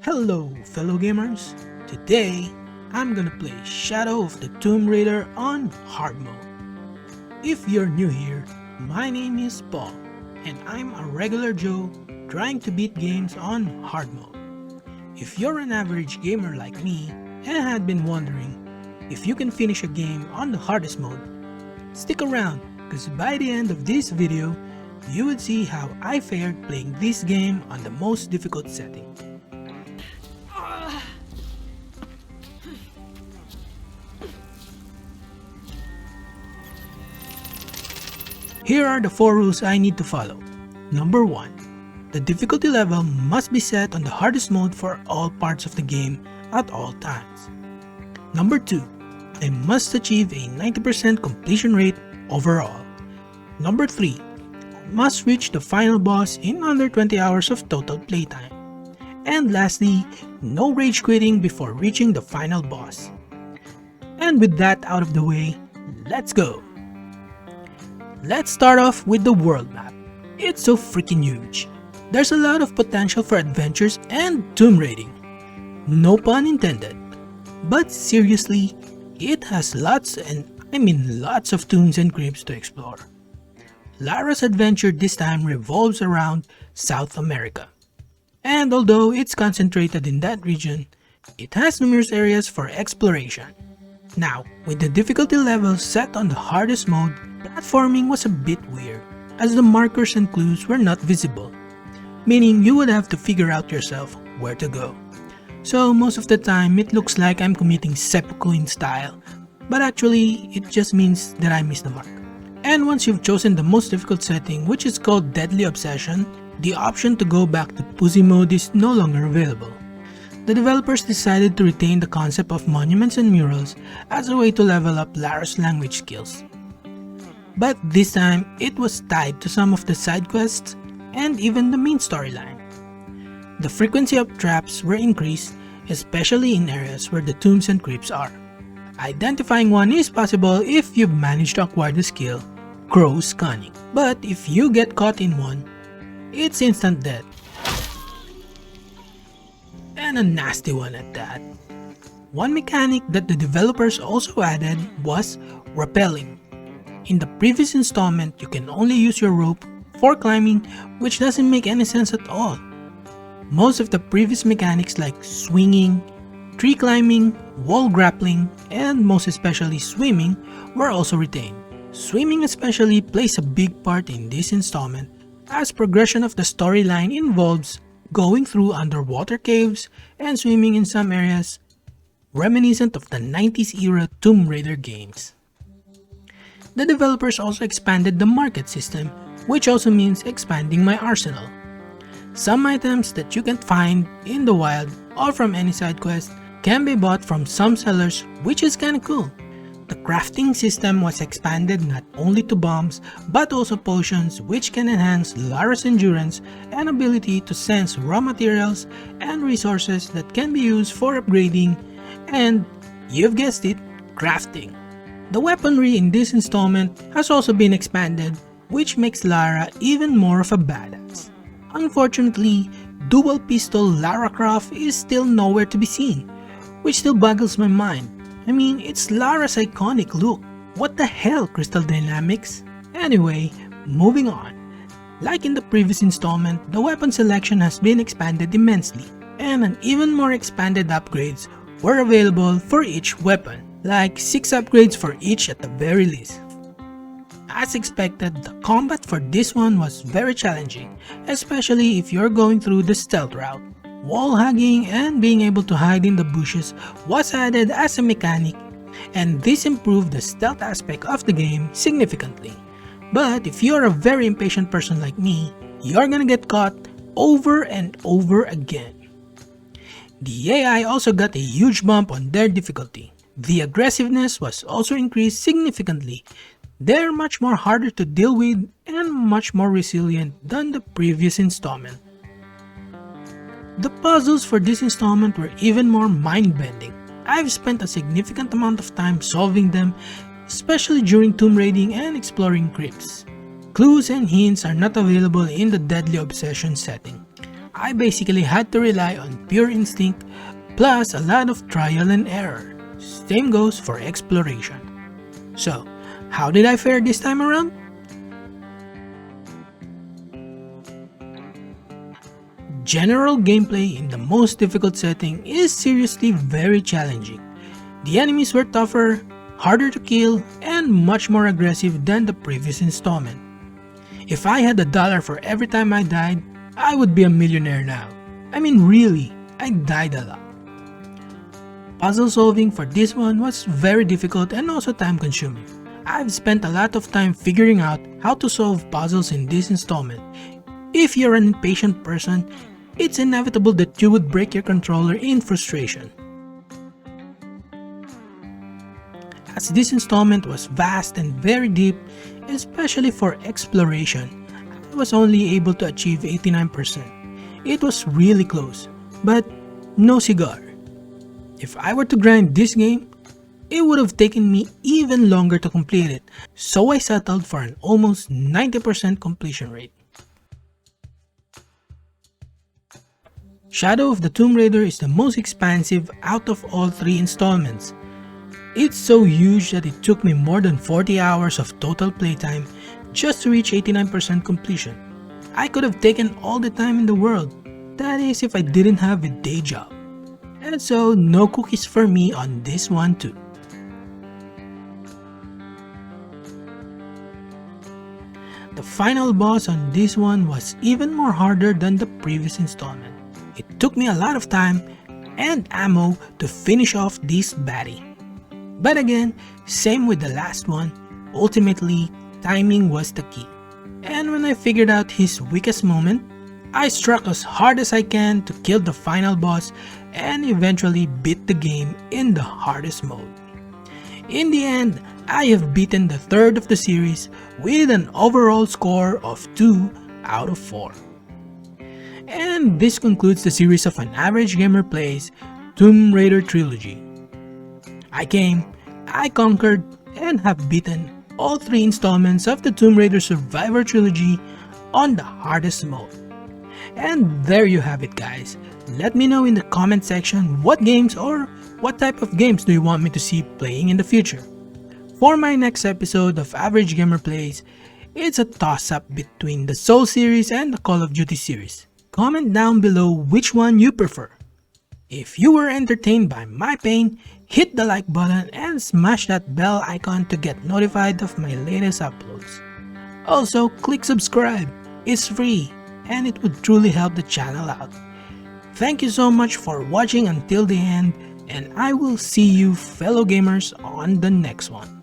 Hello fellow gamers, today I'm gonna play Shadow of the Tomb Raider on hard mode. If you're new here, my name is Paul and I'm a regular Joe trying to beat games on hard mode. If you're an average gamer like me and had been wondering if you can finish a game on the hardest mode, stick around because by the end of this video, you would see how I fared playing this game on the most difficult setting. Here are the 4 rules I need to follow. Number 1. The difficulty level must be set on the hardest mode for all parts of the game at all times. Number 2. I must achieve a 90% completion rate overall. Number 3. I must reach the final boss in under 20 hours of total playtime. And lastly, no rage quitting before reaching the final boss. And with that out of the way, let's go! Let's start off with the world map. It's so freaking huge. There's a lot of potential for adventures and tomb raiding. No pun intended. But seriously, it has lots of tombs and crypts to explore. Lara's adventure this time revolves around South America. And although it's concentrated in that region, it has numerous areas for exploration. Now, with the difficulty level set on the hardest mode, platforming was a bit weird, as the markers and clues were not visible, meaning you would have to figure out yourself where to go. So most of the time it looks like I'm committing seppuku in style, but actually it just means that I missed the mark. And once you've chosen the most difficult setting, which is called Deadly Obsession, the option to go back to Pussy mode is no longer available. The developers decided to retain the concept of monuments and murals as a way to level up Lara's language skills. But this time, it was tied to some of the side quests and even the main storyline. The frequency of traps were increased, especially in areas where the tombs and crypts are. Identifying one is possible if you've managed to acquire the skill Crow Scanning. But if you get caught in one, it's instant death. And a nasty one at that. One mechanic that the developers also added was rappelling. In the previous installment, you can only use your rope for climbing, which doesn't make any sense at all. Most of the previous mechanics like swinging, tree climbing, wall grappling, and most especially swimming were also retained. Swimming especially plays a big part in this installment, as progression of the storyline involves going through underwater caves and swimming in some areas reminiscent of the 90s era Tomb Raider games. The developers also expanded the market system, which also means expanding my arsenal. Some items that you can find in the wild or from any side quest can be bought from some sellers, which is kinda cool. The crafting system was expanded not only to bombs but also potions, which can enhance Lara's endurance and ability to sense raw materials and resources that can be used for upgrading and, you've guessed it, crafting. The weaponry in this installment has also been expanded, which makes Lara even more of a badass. Unfortunately, dual pistol Lara Croft is still nowhere to be seen, which still boggles my mind. I mean, it's Lara's iconic look. What the hell, Crystal Dynamics? Anyway, moving on. Like in the previous installment, the weapon selection has been expanded immensely, and an even more expanded upgrades were available for each weapon, like 6 upgrades for each at the very least. As expected, the combat for this one was very challenging, especially if you're going through the stealth route. Wall hugging and being able to hide in the bushes was added as a mechanic, and this improved the stealth aspect of the game significantly. But if you're a very impatient person like me, you're gonna get caught over and over again. The AI also got a huge bump on their difficulty. The aggressiveness was also increased significantly. They're much more harder to deal with and much more resilient than the previous installment. The puzzles for this installment were even more mind-bending. I've spent a significant amount of time solving them, especially during tomb raiding and exploring crypts. Clues and hints are not available in the Deadly Obsession setting. I basically had to rely on pure instinct plus a lot of trial and error. Same goes for exploration. So, how did I fare this time around? General gameplay in the most difficult setting is seriously very challenging. The enemies were tougher, harder to kill, and much more aggressive than the previous installment. If I had $1 for every time I died, I would be a millionaire now. I mean really, I died a lot. Puzzle solving for this one was very difficult and also time consuming. I've spent a lot of time figuring out how to solve puzzles in this installment. If you're an impatient person, it's inevitable that you would break your controller in frustration. As this installment was vast and very deep, especially for exploration, I was only able to achieve 89%. It was really close, but no cigar. If I were to grind this game, it would have taken me even longer to complete it, so I settled for an almost 90% completion rate. Shadow of the Tomb Raider is the most expansive out of all 3 installments. It's so huge that it took me more than 40 hours of total playtime just to reach 89% completion. I could have taken all the time in the world, that is if I didn't have a day job. And so no cookies for me on this one too. The final boss on this one was even more harder than the previous installment. It took me a lot of time and ammo to finish off this baddie. But again, same with the last one, ultimately timing was the key. And when I figured out his weakest moment, I struck as hard as I can to kill the final boss and eventually beat the game in the hardest mode. In the end, I have beaten the third of the series with an overall score of 2 out of 4. And this concludes the series of An Average Gamer Plays Tomb Raider Trilogy. I came, I conquered, and have beaten all 3 installments of the Tomb Raider Survivor Trilogy on the hardest mode. And there you have it guys. Let me know in the comment section what games or what type of games do you want me to see playing in the future. For my next episode of Average Gamer Plays, it's a toss-up between the Soul series and the Call of Duty series. Comment down below which one you prefer. If you were entertained by my pain, hit the like button and smash that bell icon to get notified of my latest uploads. Also, click subscribe. It's free and it would truly help the channel out. Thank you so much for watching until the end, and I will see you fellow gamers on the next one.